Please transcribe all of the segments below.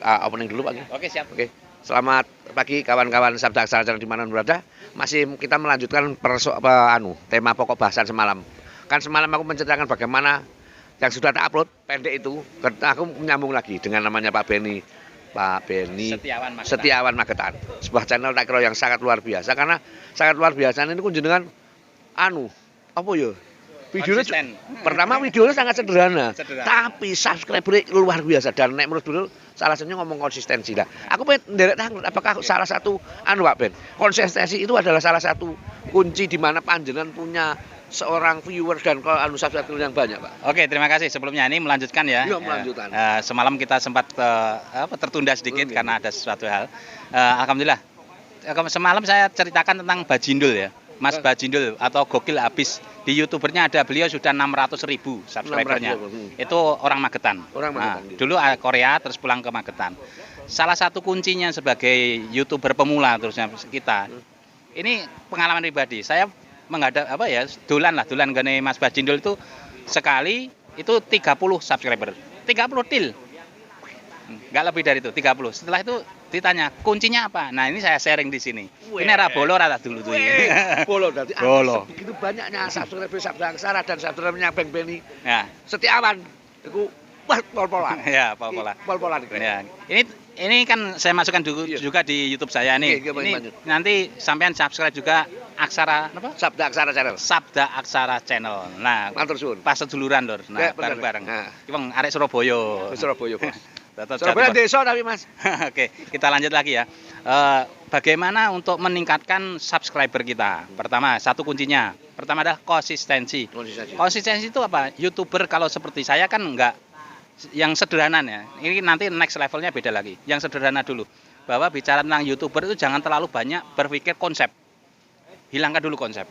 Opening dulu Pak. Oke, siap. Oke. Selamat pagi kawan-kawan Sabda Aksara Channel dimanapun berada. Masih kita melanjutkan tema pokok bahasan semalam. Kan semalam aku menceritakan bagaimana yang sudah tak upload pendek itu. Aku menyambung lagi dengan namanya Pak Beni Setiawan Magetan. Sebuah channel tak kira yang sangat luar biasa karena sangat luar biasa ini kunjungan apa ya? Videonya pertama videonya sangat sederhana. Tapi subscriber luar biasa dan nek menurut dulu salah satunya ngomong konsistensi lah. Aku pengen nderek tanglet apakah salah satu Pak Ben. Konsistensi itu adalah salah satu kunci di mana panjenengan punya seorang viewer dan subscriber yang banyak, Pak. Oke, terima kasih. Sebelumnya ini melanjutkan ya. Iya, melanjutkan. Semalam kita sempat tertunda sedikit karena ada sesuatu hal. Alhamdulillah. Semalam saya ceritakan tentang Bajindul ya. Mas Bajindul atau Gokil Abis di YouTubernya ada, beliau sudah 600.000 subscribernya. Itu orang Magetan. Dulu Korea terus pulang ke Magetan. Salah satu kuncinya sebagai YouTuber pemula terusnya kita. Ini pengalaman pribadi. Saya menghadap dolan gane Mas Bajindul itu sekali itu 30 subscriber. 30 til. Enggak lebih dari itu, 30. Setelah itu ditanya, kuncinya apa? Nah, ini saya sharing di sini. Ini era bolo rata dulu tuh ini. Bolo berarti bolo. Begitu banyaknya subscriber Sabda Aksara dan subscribernya Bang Beni. Ya. Setiawan. Itu pol-polan. Ya, pol-polan. Pol-polan. Ya. Ini kan saya masukkan juga di YouTube saya nih. Ini nanti sampean subscribe juga Aksara apa? Sabda Aksara Channel. Sabda Aksara Channel. Nah, matur suwun. Pas seduluran lur. Nah, bareng-bareng. Ki wong arek Surabaya. Surabaya, Bos. Surabaya desa tapi Mas. Oke, kita lanjut lagi ya. Bagaimana untuk meningkatkan subscriber kita? Pertama, satu kuncinya. Pertama adalah konsistensi. Konsistensi itu apa? YouTuber kalau seperti saya kan enggak yang sederhana ya. Ini nanti next levelnya beda lagi. Yang sederhana dulu. Bahwa bicara tentang YouTuber itu jangan terlalu banyak berpikir konsep. Hilangkan dulu konsep.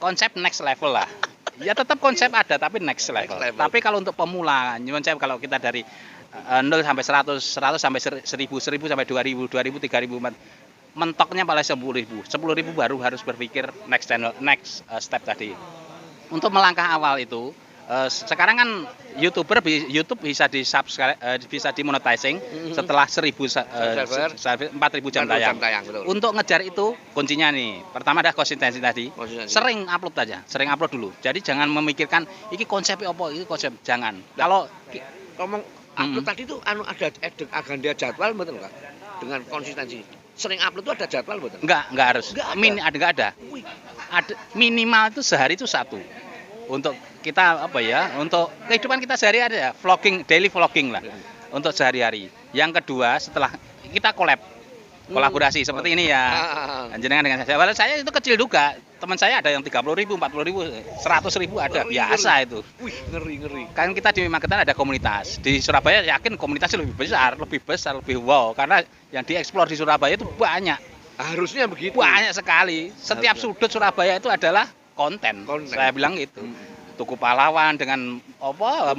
Konsep next level lah. Ya tetap konsep ada tapi next level. Tapi kalau untuk pemula, nyuwun saya kalau kita dari 0 sampai 100, 100 sampai 1000, 1000 sampai 2000, 2000, 3000, mentoknya paling 10.000. 10.000 baru harus berpikir next step tadi. Untuk melangkah awal itu, sekarang kan YouTube bisa di-subscribe, bisa dimonetizing setelah 4.000 jam tayang. Untuk ngejar itu kuncinya nih. Pertama adalah konsistensi tadi. Sering upload aja, sering upload dulu. Jadi jangan memikirkan iki konsepnya apa, iki konsep jangan. Kalau ngomong upload tadi itu ada agenda jadwal betul enggak? Dengan konsistensi. Sering upload itu ada jadwal betul? Enggak harus. Enggak ada. Ada minimal itu sehari itu satu. Untuk kita untuk kehidupan kita sehari-hari ya, daily vlogging lah. Untuk sehari-hari. Yang kedua, setelah kita kolaborasi seperti ini ya. Jenengan dengan saya. Walau saya itu kecil juga. Teman saya ada yang 30.000, 40.000, 100.000 ada. Biasa itu. Wih, ngeri. Kan kita di Magetan ada komunitas. Di Surabaya yakin komunitasnya lebih besar, lebih wow. Karena yang dieksplor di Surabaya itu banyak. Harusnya begitu. Banyak sekali. Setiap sudut Surabaya itu adalah konten. Saya bilang gitu. Tugu Pahlawan dengan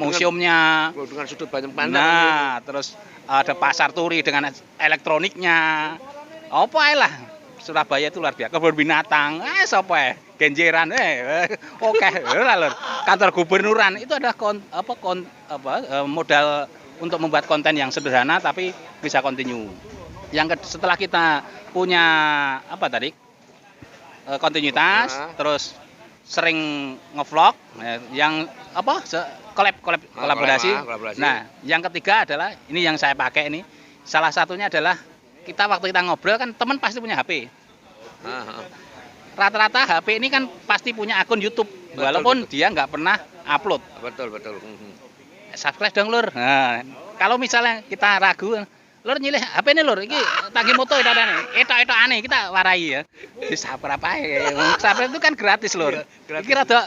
museumnya, dengan sudut banyak pandang. Nah, terus ada pasar turi dengan elektroniknya. Lah. Surabaya itu luar biasa. Kebun binatang. Genjeran oke. Lur. Kantor gubernuran itu ada modal untuk membuat konten yang sederhana tapi bisa continue. Setelah kita punya kontinuitas, terus sering ngevlog, yang kolaborasi. Nah, yang ketiga adalah ini yang saya pakai ini. Salah satunya adalah waktu kita ngobrol kan teman pasti punya HP. Rata-rata HP ini kan pasti punya akun YouTube, walaupun dia nggak pernah upload. Betul. Subscribe dong lur. Nah, kalau misalnya kita ragu, lur nyilih HP ini lur, iki tangki moto etok aneh kita warai ya. Subscribe ae. Subscribe itu kan gratis lur. Iki rada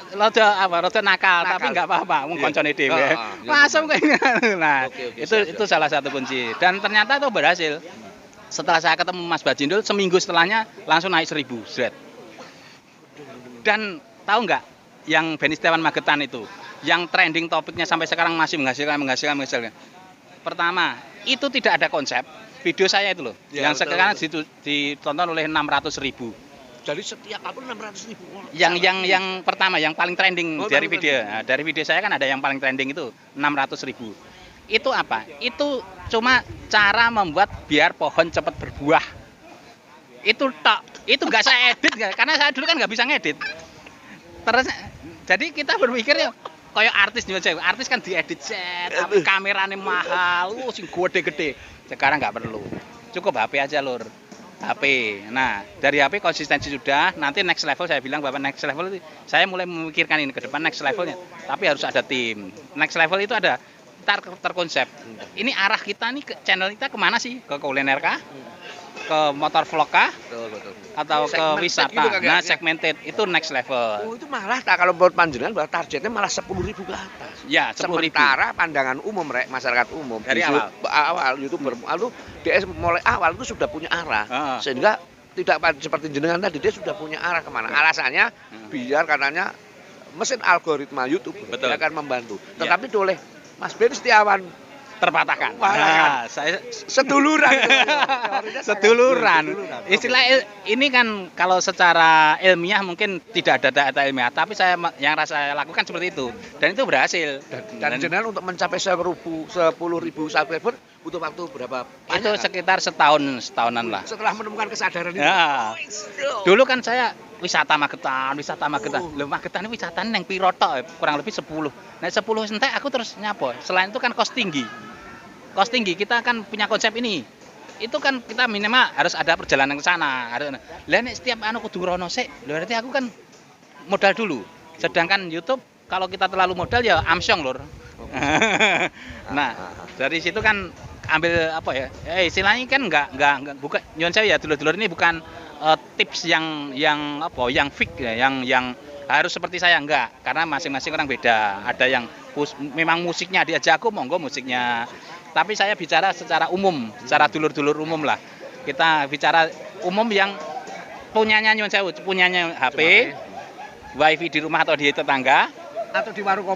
nakal tapi enggak apa-apa, wong koncone dhewe. Langsung kayak nah, itu salah satu kunci dan ternyata itu berhasil. Setelah saya ketemu Mas Bajindul, seminggu setelahnya langsung naik 1.000 Z. Dan tahu enggak yang Beni Setiawan Magetan itu, yang trending topiknya sampai sekarang masih menghasilkan. Pertama, itu tidak ada konsep. Video saya itu loh, yang sekarang ditonton oleh 600.000. Jadi setiap upload 600.000. Yang pertama, yang paling trending dari video. Nah, dari video saya kan ada yang paling trending itu 600.000. Itu apa? Itu cuma cara membuat biar pohon cepat berbuah. Itu tok. Itu nggak saya edit, karena saya dulu kan nggak bisa ngedit. Terus jadi kita berpikir ya kayak artis juga, artis kan diedit set, kameranya mahal, sing gede-gede. Sekarang nggak perlu, cukup HP aja lur. HP. Nah, dari HP konsistensi sudah. Nanti next level saya bilang bahwa next level itu saya mulai memikirkan ini ke depan next levelnya. Tapi harus ada tim. Next level itu ada terkonsep. Ini arah kita nih ke channel kita kemana sih? Ke kuliner kah? Ke motor vlog kah? Betul. Atau ke wisata? Gitu, nah, segmented itu next level. Oh, itu malah kalau buat panjenengan targetnya malah 10.000 ke atas. Ya, 10.000. Sementara pandangan umum masyarakat umum dari awal YouTuber lalu dia mulai awal itu sudah punya arah. Sehingga tidak seperti jenengan tadi, dia sudah punya arah kemana. Alasannya biar katanya mesin algoritma YouTube akan membantu. Tetapi oleh Mas Ben Setiawan terpatahkan. Nah, saya seduluran. Seduluran. Istilah ini kan kalau secara ilmiah mungkin tidak ada data ilmiah, tapi yang saya lakukan seperti itu dan itu berhasil. Dan jenengan untuk mencapai 10.000 subscriber butuh waktu berapa? Itu sekitar setahunan lah. Setelah menemukan kesadaran itu. Ya. Dulu kan saya wisata Magetan. Loh, Magetan ini wisata yang piro tok, kurang lebih 10. Nah, 10 entek aku terus nyapo. Selain itu kan kos tinggi. Kita kan punya konsep ini. Itu kan kita minimal harus ada perjalanan ke sana. Lah nek setiap kudu rono sik. Berarti aku kan modal dulu. Sedangkan YouTube kalau kita terlalu modal ya amsyong lur. Nah, dari situ kan ambil apa ya? Istilahnya kan enggak bukan nyon saya ya dulur-dulur ini bukan tips yang fix ya, yang harus seperti saya enggak, karena masing-masing orang beda. Ada yang memang musiknya diajak aku monggo musiknya. Tapi saya bicara secara umum, secara dulur-dulur umum lah. Kita bicara umum yang punyanya nyon sewu, punyanya HP, wifi di rumah atau di tetangga atau di warung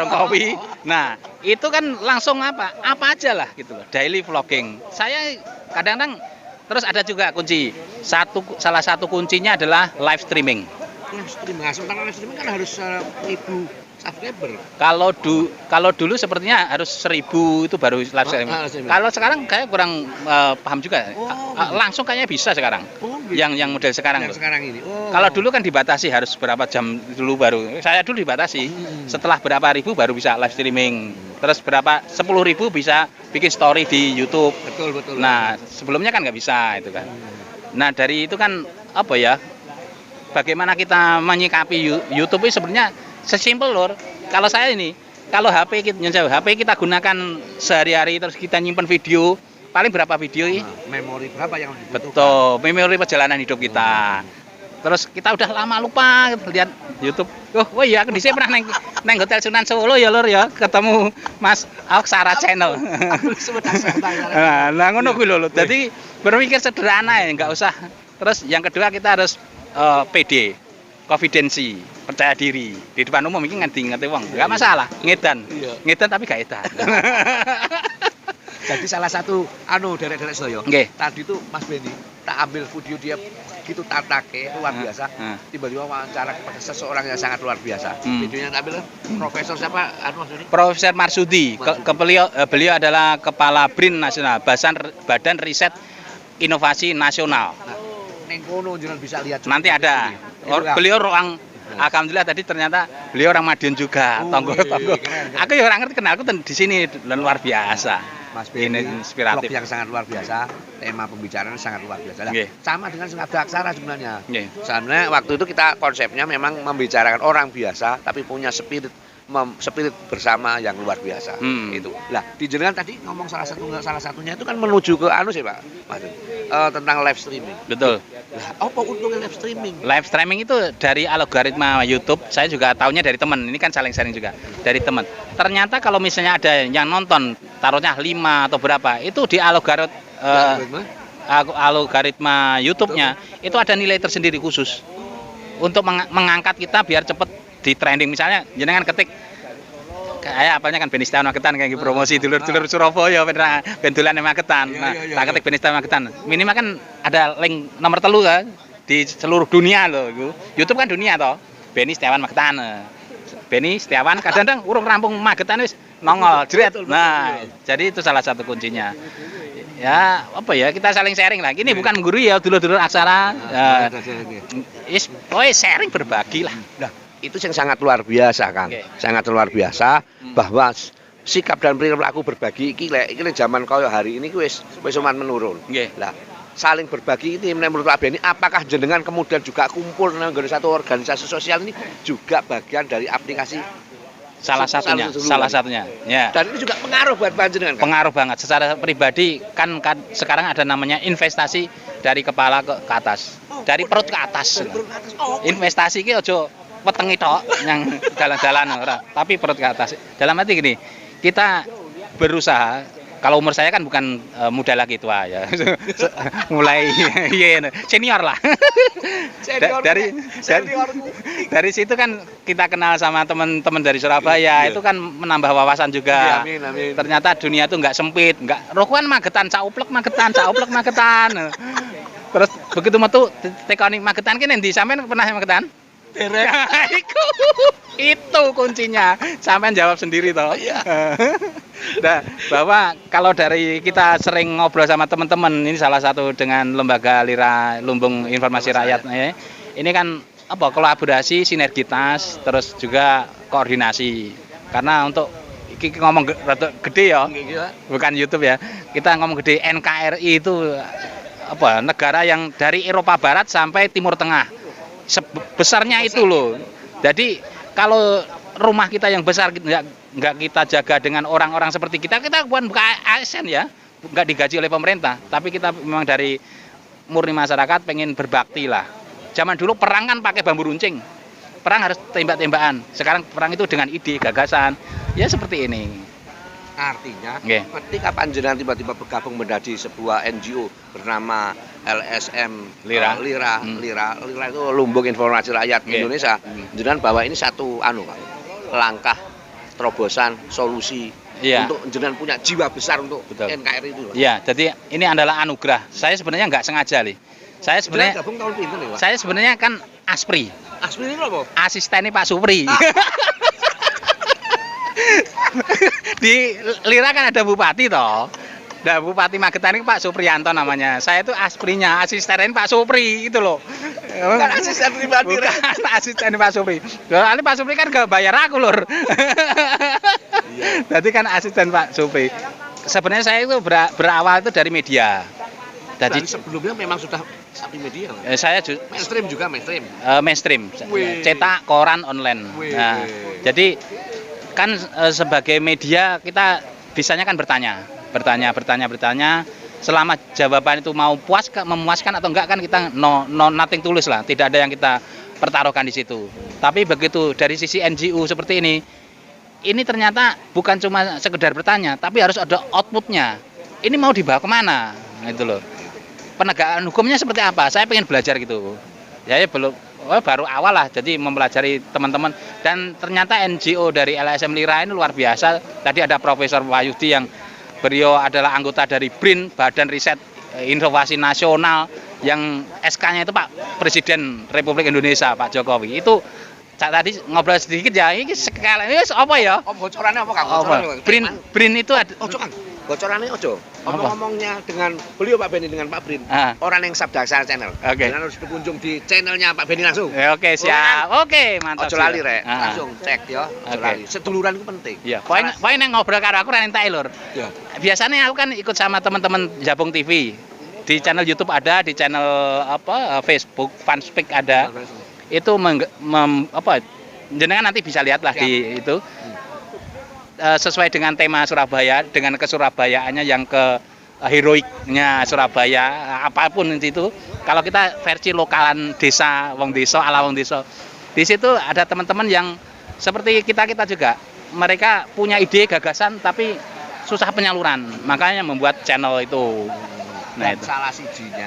kopi. Nah, itu kan langsung apa aja lah gitu loh. Daily vlogging. Saya kadang-kadang terus ada juga kunci. Salah satu kuncinya adalah live streaming. Sementara live streaming kan harus 1.000 subscriber. Kalau dulu sepertinya harus 1.000 itu baru live streaming. Kalau sekarang kayak kurang paham juga. Langsung kayaknya bisa sekarang. Gitu. Yang model sekarang. Yang sekarang ini. Kalau dulu kan dibatasi harus berapa jam dulu baru. Saya dulu dibatasi. Setelah berapa ribu baru bisa live streaming. Terus berapa 10.000 bisa bikin story di YouTube. Betul. Nah, sebelumnya kan nggak bisa itu kan. Nah, dari itu kan apa ya? Bagaimana kita menyikapi YouTube ini sebenarnya sesimpel lur. Kalau saya ini, kalau HP kita gunakan sehari-hari terus kita nyimpen video, paling berapa video ini? Memori berapa yang dibutuhkan? Betul, memori perjalanan hidup kita. Terus kita udah lama lupa lihat YouTube. Oh iya, aku dhisik pernah neng Hotel Sunan Solo ya lur ya, ketemu Mas Aksara Channel. Nah, ngono kuwi lho. Jadi berpikir sederhana ya, enggak usah. Terus yang kedua kita harus PD, konfidensi, percaya diri. Di depan umum iki ngerti wong, enggak masalah. Ngedan tapi gak edan. Jadi salah satu derek-derek sedaya. Tadi tuh Mas Benny tak ambil video dia gitu tatake luar biasa. Tiba-tiba wawancara kepada seseorang yang sangat luar biasa. Videonya tak ambil Profesor siapa? Mas Benny? Profesor Marsudi. Beliau adalah Kepala BRIN Nasional, Badan Riset Inovasi Nasional. Neng kono jangan bisa lihat. Nanti ada. Beliau orang alhamdulillah tadi ternyata beliau orang Madiun juga. Tonggo. Aku ya orang ngerti kenal aku di sini luar biasa. Mas Benny inspiratif yang sangat luar biasa, tema pembicaraan sangat luar biasa. Sama dengan Sengabda Aksara sebenarnya. Sebenarnya waktu itu kita konsepnya memang membicarakan orang biasa tapi punya spirit bersama yang luar biasa. Itu. Lah, di jenengan tadi ngomong salah satunya itu kan menuju ke sih Pak, Mas. Tentang live streaming. Betul. Lah, apa untungnya live streaming? Live streaming itu dari algoritma YouTube. Saya juga tahunya dari teman. Ini kan saling sharing juga dari teman. Ternyata kalau misalnya ada yang nonton, taruhnya 5 atau berapa, itu di algoritma YouTube-nya itu ada nilai tersendiri khusus untuk mengangkat kita biar cepet di trending. Misalnya jenengan ketik kayak apanya kan Benny Setiawan Magetan kayak promosi dulur-dulur Surabaya bendulan Magetan. Nah, tak ketik Benny Setiawan Magetan. Minimal kan ada link nomor 3 kan di seluruh dunia loh. YouTube kan dunia toh. Benny Setiawan Magetan. Benny Setiawan kadang-kadang urung rampung Magetan wis nongol jret. Betul, Nah, betul. jadi itu salah satu kuncinya. Ya, apa ya, kita saling sharing lah. Ini bukan guru ya, dulur-dulur aksara. Sharing berbagi lah. Nah, itu yang sangat luar biasa, Kang. Oke. Sangat luar biasa bahwa sikap dan perilaku berbagi iki lek zaman kaya hari ini wis cuman menurun. Nggih. Lah, saling berbagi ini menurut Pak Beni, apakah jenengan kemudian juga kumpul nang satu organisasi sosial ini juga bagian dari aplikasi Salah satunya. Ya. dan itu juga pengaruh buat panjenengan, Kang? Pengaruh banget secara pribadi kan sekarang ada namanya investasi dari kepala ke atas, dari perut ke atas. Investasi ki ojo wetengi tok yang jalan-jalan ora, tapi perut ke atas. Dalam arti gini, kita berusaha. Kalau umur saya kan bukan muda lagi, tua ya. Mulai senior lah. Dari situ kan kita kenal sama teman-teman dari Surabaya, itu kan menambah wawasan juga. Amin, amin. Ternyata dunia itu nggak sempit, nggak rokokan magetan, cauplek magetan. Terus begitu metu tekoni magetan ki endi? Sampean pernah magetan? Itu kuncinya. Sampean jawab sendiri toh. Nah, bahwa kalau dari kita sering ngobrol sama teman-teman, ini salah satu dengan lembaga Lira Lumbung Informasi Rakyat ya. Ini kan apa, kolaborasi, sinergitas, terus juga koordinasi. Karena untuk ngomong gede ya, bukan YouTube ya. Kita ngomong gede, NKRI itu apa, negara yang dari Eropa Barat sampai Timur Tengah. Besarnya itu loh. Jadi kalau rumah kita yang besar nggak kita jaga dengan orang-orang seperti kita bukan ASN ya, nggak digaji oleh pemerintah, tapi kita memang dari murni masyarakat pengen berbakti lah. Zaman dulu perang kan pakai bambu runcing, perang harus tembak-tembakan. Sekarang perang itu dengan ide, gagasan, ya seperti ini. Artinya, ketika panjenengan tiba-tiba bergabung menjadi sebuah NGO bernama LSM Lira. Lira itu Lumbung Informasi Rakyat Indonesia. Jenengan bahwa ini satu langkah terobosan solusi untuk jenengan punya jiwa besar untuk NKRI itu. Iya, jadi ini adalah anugerah. Saya sebenarnya nggak sengaja nih. Saya sebenarnya gabung tahun pinten ya, Pak? Saya sebenarnya kan Aspri. Aspri itu apa? Asistennya Pak Supri. Di Lira kan ada bupati toh. Nah, Bupati Magetan ini Pak Supriyanto namanya. Saya itu asprinya, asistennya Pak Supri itu loh. Bukan asisten pribadi. Bukan asisten Pak Supri. Soalnya Pak Supri kan gak bayar aku lur. Berarti kan asisten Pak Supri. Sebenarnya saya itu berawal itu dari media. Jadi sebelumnya memang sudah di media. Saya mainstream juga mainstream. Cetak, koran, online. Nah, jadi kan sebagai media kita bisanya kan bertanya. Selama jawaban itu mau memuaskan atau enggak kan kita nothing tulus lah, tidak ada yang kita pertaruhkan di situ. Tapi begitu dari sisi NGO seperti ini ternyata bukan cuma sekedar bertanya, tapi harus ada outputnya. Ini mau dibawa kemana? Gitu loh. Penegakan hukumnya seperti apa? Saya pengen belajar gitu. Ya baru awal lah, jadi mempelajari teman-teman. Dan ternyata NGO dari LSM Lira ini luar biasa. Tadi ada Profesor Wahyudi yang beliau adalah anggota dari BRIN, Badan Riset Inovasi Nasional, yang SK-nya itu Pak Presiden Republik Indonesia, Pak Jokowi. Itu tadi ngobrol sedikit ya, ini sekali ini apa ya? Bocorannya apa, Kang? BRIN itu ada. Kang. Bocorannya ojo. Ngomongnya dengan beliau Pak Beni, dengan Pak BRIN. Orang yang Sabda Aksara Channel. Oke. Dan harus berkunjung di channelnya Pak Beni langsung. Oke, siap. Oke, mantap. Ojo lali rek. Langsung cek ya. Ojo lali. Seduluran itu penting. Iya. Poin yang ngobrol karo aku ra entek lur. Iya. Biasanya aku kan ikut sama teman-teman Jabung TV. Di channel YouTube ada, di channel Facebook, Fanspeak ada. Itu jenengan nanti bisa lihat lah di itu. Sesuai dengan tema Surabaya, dengan kesurabayaannya yang ke heroiknya Surabaya, apapun itu. Kalau kita versi lokalan desa, wong desa, ala wong desa. Di situ ada teman-teman yang seperti kita juga. Mereka punya ide, gagasan, tapi susah penyaluran. Makanya membuat channel itu. Nah, itu.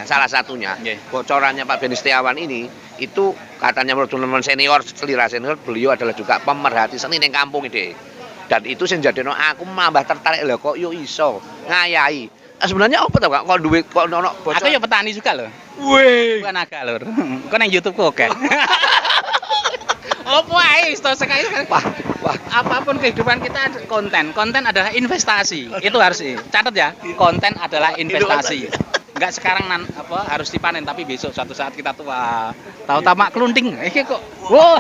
Salah satunya, bocorannya Pak Beni Setiawan ini, itu katanya menurut teman-teman senior, Lira senior, beliau adalah juga pemerhati seni ning kampung ide. Dan itu sing jadino aku tambah tertarik lho, kok yo iso ngayahi. Sebenarnya apa to, Kak? Kok duit kok ono bocor? Aku ya petani juga lho. Wih, bukan agak lur. Kok nang YouTube kok oke. Opo ae wis to sekali. Wah, apapun kehidupan kita konten adalah investasi. Itu harus catat ya. Konten adalah investasi. Enggak sekarang harus dipanen tapi besok suatu saat kita tua. Tahu-tahu mak kelunting. Iki kok. Wow.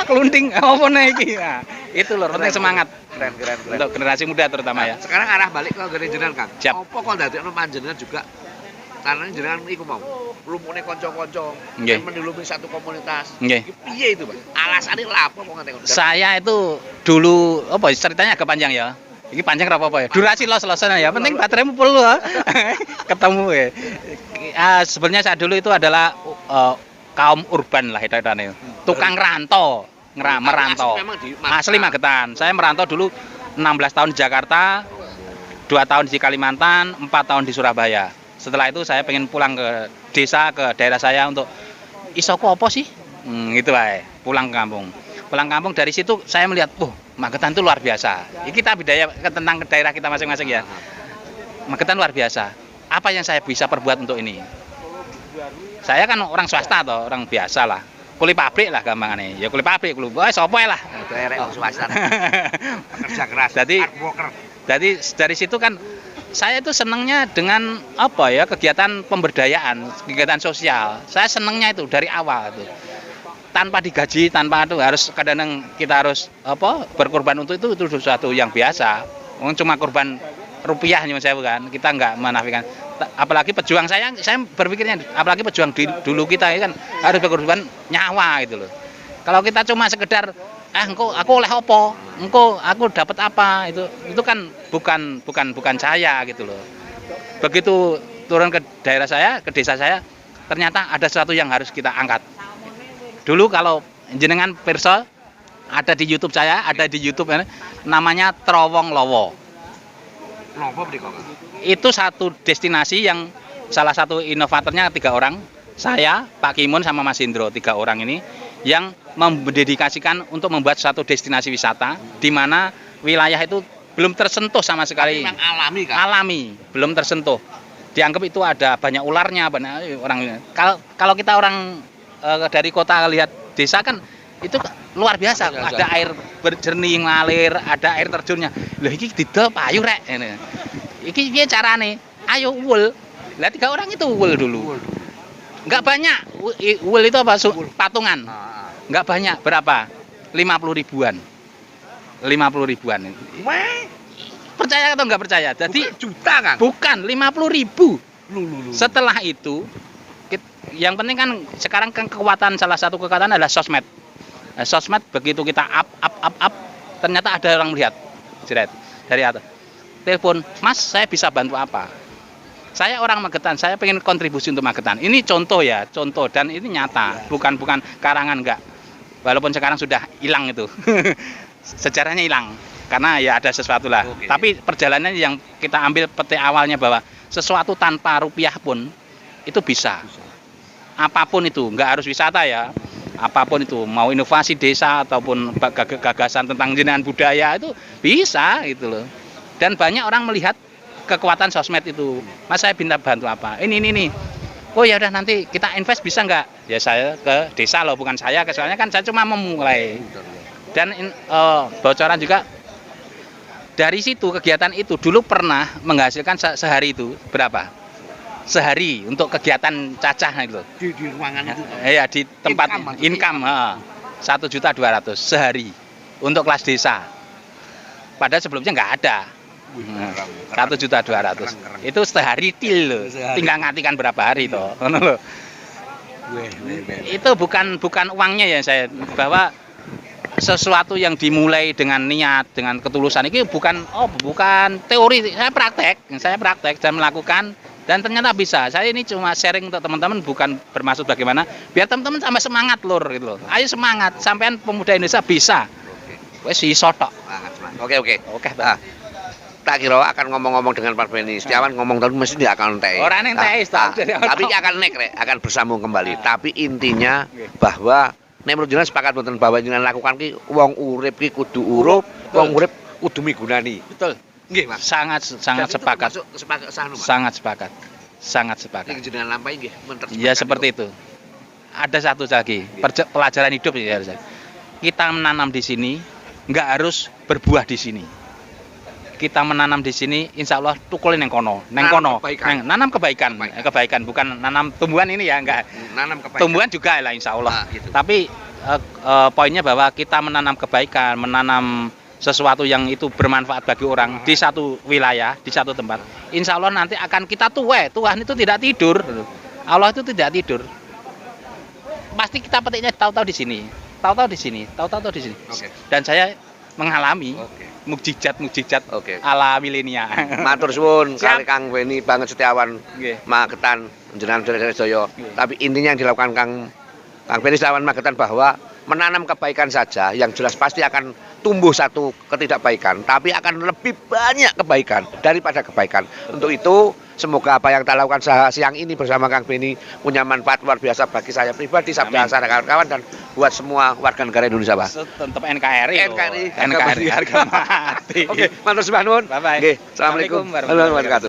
Kelunting apa nih iki? Nah, itu loh penting semangat. Keren. Untuk generasi muda terutama ya. Sekarang arah balik ke gene jenengan, Kang. Siap. Apa kok ndadekno panjenengan juga karena jenengan iku mau lumune kanca-kanca Nggih. menulungi satu komunitas. Nggih. Iki piye itu, Pak? Alasannya lha apa kok ngate ngono? Saya itu dulu ceritanya agak panjang ya. Ini panjang apa ya? Durasi los-losan ya. Penting bateraimu full ya. Ketemu ya. Sebenarnya saya dulu itu adalah kaum urban lah itu. Tukang rantau, merantau. Asli Magetan. Saya merantau dulu 16 tahun di Jakarta, 2 tahun di Kalimantan, 4 tahun di Surabaya. Setelah itu saya pengen pulang ke desa, ke daerah saya untuk isoku apa sih? Gitu lah, pulang ke kampung. Pulang kampung dari situ saya melihat, Magetan itu luar biasa. Ini kita budaya tentang daerah kita masing-masing ya. Magetan luar biasa. Apa yang saya bisa perbuat untuk ini? Saya kan orang swasta atau orang biasa lah. Kuli pabrik lah gampangannya. Ya kuli pabrik, sopo lah. Daerah swasta. Pekerja keras. Jadi dari situ kan saya itu senangnya dengan kegiatan pemberdayaan, kegiatan sosial. Saya senangnya itu dari awal itu. Tanpa digaji, tanpa itu harus kadang kita harus berkorban untuk itu sesuatu yang biasa. Cuma korban rupiah nyuwun sewu kan. Kita enggak menafikan. Apalagi pejuang saya berpikirnya apalagi pejuang dulu kita kan harus berkorban nyawa gitu loh. Kalau kita cuma sekedar aku oleh apa? Aku dapat apa? Itu kan bukan saya gitu loh. Begitu turun ke daerah saya, ke desa saya, ternyata ada sesuatu yang harus kita angkat. Dulu kalau jenengan pirsa ada di YouTube saya, ada di YouTube namanya Trowong Lowo. Napa mriko? Itu satu destinasi yang salah satu inovatornya 3 orang. Saya, Pak Kimun sama Mas Indro, 3 orang ini yang mendedikasikan untuk membuat satu destinasi wisata di mana wilayah itu belum tersentuh sama sekali. Yang alami kan? Alami, belum tersentuh. Dianggap itu ada banyak ularnya, banyak orang. Kalau kita orang dari kota lihat desa kan itu luar biasa. Ada air berjernih ngalir, ada air terjunnya. Lah iki didol payu rek. Iki piye carane? Ayo wul. Lah 3 orang itu wul dulu. Enggak banyak. Wul itu apa? Patungan. Enggak banyak. Berapa? 50 ribuan. 50 ribuan. Percaya atau enggak percaya? Jadi bukan juta kan? Bukan, 50 ribu. Setelah itu yang penting kan sekarang kan salah satu kekuatan adalah sosmed. Sosmed begitu kita up ternyata ada orang melihat. Jeret dari atas. Telepon, "Mas, saya bisa bantu apa?" Saya orang Magetan, saya pengen kontribusi untuk Magetan. Ini contoh ya, contoh dan ini nyata, bukan karangan enggak. Walaupun sekarang sudah hilang itu. Sejarahnya hilang karena ya ada sesuatu lah. Oke. Tapi perjalanannya yang kita ambil petik awalnya bahwa sesuatu tanpa rupiah pun itu bisa. Apapun itu, nggak harus wisata ya. Apapun itu, mau inovasi desa ataupun gagasan tentang jenengan budaya itu bisa gitu loh. Dan banyak orang melihat kekuatan sosmed itu. Mas, saya minta bantu apa? Ini. Oh ya udah nanti kita invest bisa nggak? Ya saya ke desa loh, bukan saya. Soalnya kan saya cuma memulai. Dan bocoran juga dari situ kegiatan itu dulu pernah menghasilkan sehari itu berapa? Sehari untuk kegiatan cacah gitu. Di ruangan itu. Iya, di tempat income 1.200.000 sehari untuk kelas desa. Padahal sebelumnya nggak ada. 1.200.000. Itu sehari til loh. Tinggal ngatikan berapa hari toh. Itu bukan uangnya ya saya bahwa sesuatu yang dimulai dengan niat, dengan ketulusan ini bukan teori, saya praktek dan melakukan dan ternyata bisa. Saya ini cuma sharing untuk teman-teman, bukan bermaksud bagaimana biar teman-teman sama semangat lur gitu loh. Ayo semangat, sampean pemuda Indonesia bisa. Wes iso tok. Oke. Nah, tak kira akan ngomong-ngomong dengan Pak Beni. Setiawan ngomong tapi mesti dia akan entek. Ora ning entek tapi akan akan bersambung kembali. Tapi intinya bahwa nek menurut jenengan sepakat mboten bahwa jenengan lakukan ki wong urip ki kudu urup, wong urip kudu migunani. Betul. Nggih, Mas. Sangat sepakat. Sangat sepakat. Nek jenengan lampahi nggih Ya seperti itu. Ada satu lagi, pelajaran hidup ya. Kita menanam di sini, nggak harus berbuah di sini. Kita menanam di sini, insya Allah tukulin yang kono, nanam kebaikan, bukan nanam tumbuhan ini ya, enggak. Nanam kebaikan. Tumbuhan juga lah, insya Allah. Nah, gitu. Tapi poinnya bahwa kita menanam kebaikan, menanam sesuatu yang itu bermanfaat bagi orang di satu wilayah, di satu tempat. Insya Allah nanti akan kita Tuhan itu tidak tidur, Allah itu tidak tidur. Pasti kita petiknya tahu-tahu di sini, tahu-tahu di sini. Okay. Dan saya mengalami. Mukjizat ala milenial. Matur suwun kali Kang Beni banget Setiawan Magetan jenengan Sedaya. Tapi intinya yang dilakukan Kang Beni Setiawan Magetan bahwa menanam kebaikan saja yang jelas pasti akan tumbuh satu ketidakbaikan, tapi akan lebih banyak kebaikan daripada kebaikan. Untuk itu semoga apa yang kita lakukan siang ini bersama Kang Beni punya manfaat luar biasa bagi saya pribadi, sabda dan kawan-kawan, dan buat semua warga negara Indonesia, Pak. Tetap NKRI harga mati. Oke, matur sembah nuwun. Bye bye. Assalamualaikum warahmatullahi wabarakatuh.